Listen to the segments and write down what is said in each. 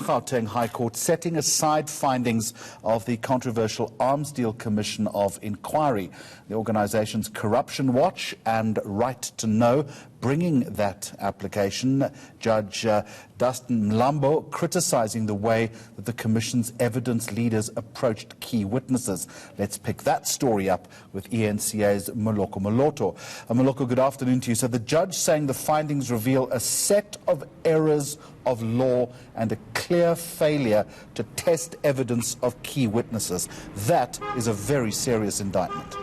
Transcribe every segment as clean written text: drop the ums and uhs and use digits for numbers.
Gauteng High Court setting aside findings of the controversial Arms Deal Commission of Inquiry. The organisation's Corruption Watch and Right to Know bringing that application. Judge Dustin Mlambo criticising the way that the Commission's evidence leaders approached key witnesses. Let's pick that story up with ENCA's Moloko Moloto. Moloko, good afternoon to you. So the judge saying the findings reveal a set of errors of law and a clear failure to test evidence of key witnesses. That is a very serious indictment.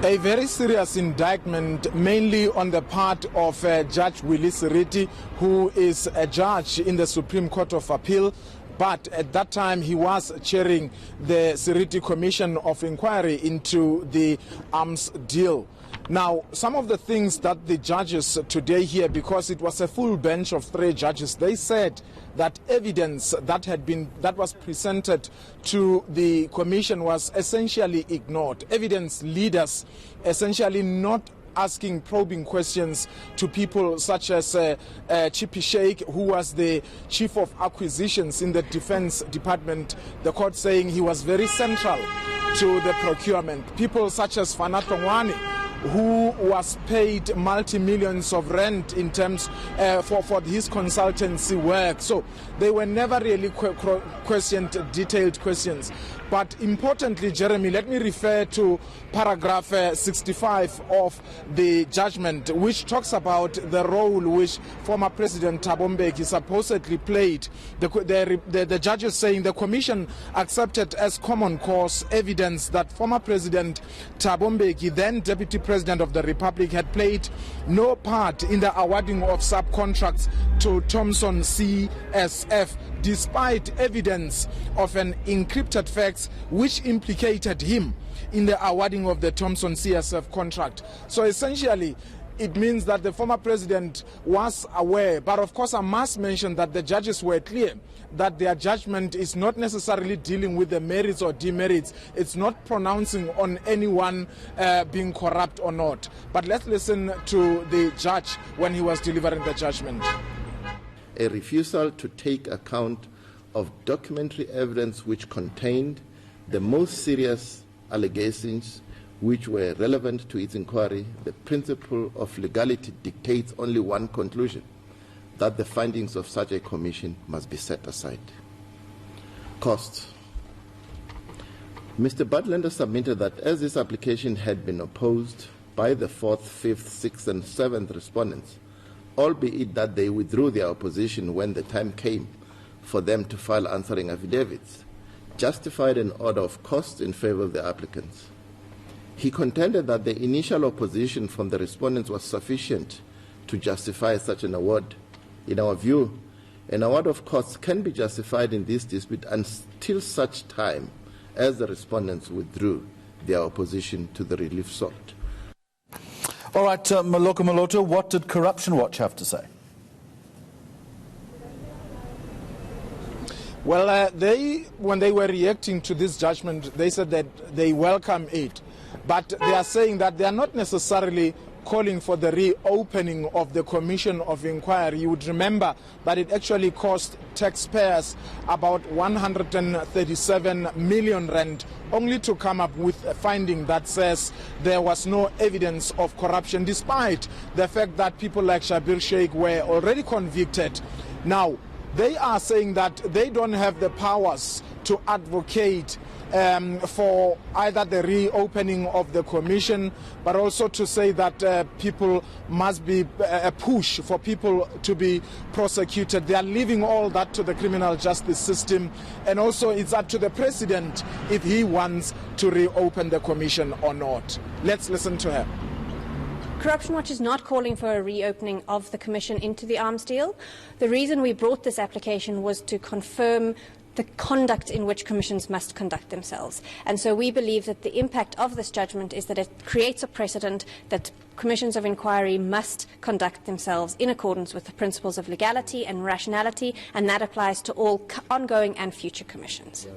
A very serious indictment, mainly on the part of Judge Willie Siriti, who is a judge in the Supreme Court of Appeal. But at that time, he was chairing the Siriti Commission of Inquiry into the arms deal. Now, some of the things that the judges today here, because it was a full bench of 3 judges, they said that evidence that was presented to the commission was essentially ignored. Evidence leaders essentially not asking probing questions to people such as Chippy Sheikh, who was the chief of acquisitions in the Defense Department, the court saying he was very central to the procurement. People such as Fanato Ngwane, who was paid multi-millions of rent in terms for his consultancy work. So they were never really questioned, detailed questions. But importantly, Jeremy, let me refer to paragraph 65 of the judgment, which talks about the role which former President Thabo Mbeki supposedly played. The judge is saying the commission accepted as common cause evidence that former President Thabo Mbeki, then Deputy President of the Republic, had played no part in the awarding of subcontracts to Thomson CSF, despite evidence of an encrypted fax which implicated him in the awarding of the Thomson CSF contract. So essentially, it means that the former president was aware. But of course, I must mention that the judges were clear that their judgment is not necessarily dealing with the merits or demerits. It's not pronouncing on anyone being corrupt or not. But let's listen to the judge when he was delivering the judgment. A refusal to take account of documentary evidence which contained the most serious allegations which were relevant to its inquiry. The principle of legality dictates only one conclusion: that the findings of such a commission must be set aside. Costs. Mr. Butlander submitted that as this application had been opposed by the 4th, 5th, 6th and 7th respondents, albeit that they withdrew their opposition when the time came for them to file answering affidavits, justified an order of costs in favor of the applicants. He contended that the initial opposition from the respondents was sufficient to justify such an award. In our view, an award of costs can be justified in this dispute until such time as the respondents withdrew their opposition to the relief sought. All right, Moloko Moloto, what did Corruption Watch have to say? Well, when they were reacting to this judgment, they said that they welcome it. But they are saying that they are not necessarily calling for the reopening of the Commission of Inquiry. You would remember that it actually cost taxpayers about 137 million rand only to come up with a finding that says there was no evidence of corruption, despite the fact that people like Shabir Sheikh were already convicted. Now, they are saying that they don't have the powers to advocate for either the reopening of the commission, but also to say that people must be a push for people to be prosecuted. They are leaving all that to the criminal justice system, and also it's up to the president if he wants to reopen the commission or not. Let's listen to her. Corruption Watch is not calling for a reopening of the Commission into the arms deal. The reason we brought this application was to confirm the conduct in which commissions must conduct themselves. And so we believe that the impact of this judgment is that it creates a precedent that commissions of inquiry must conduct themselves in accordance with the principles of legality and rationality, and that applies to all ongoing and future commissions.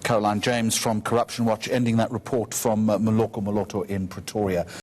Caroline James from Corruption Watch ending that report from Moloko Moloto in Pretoria.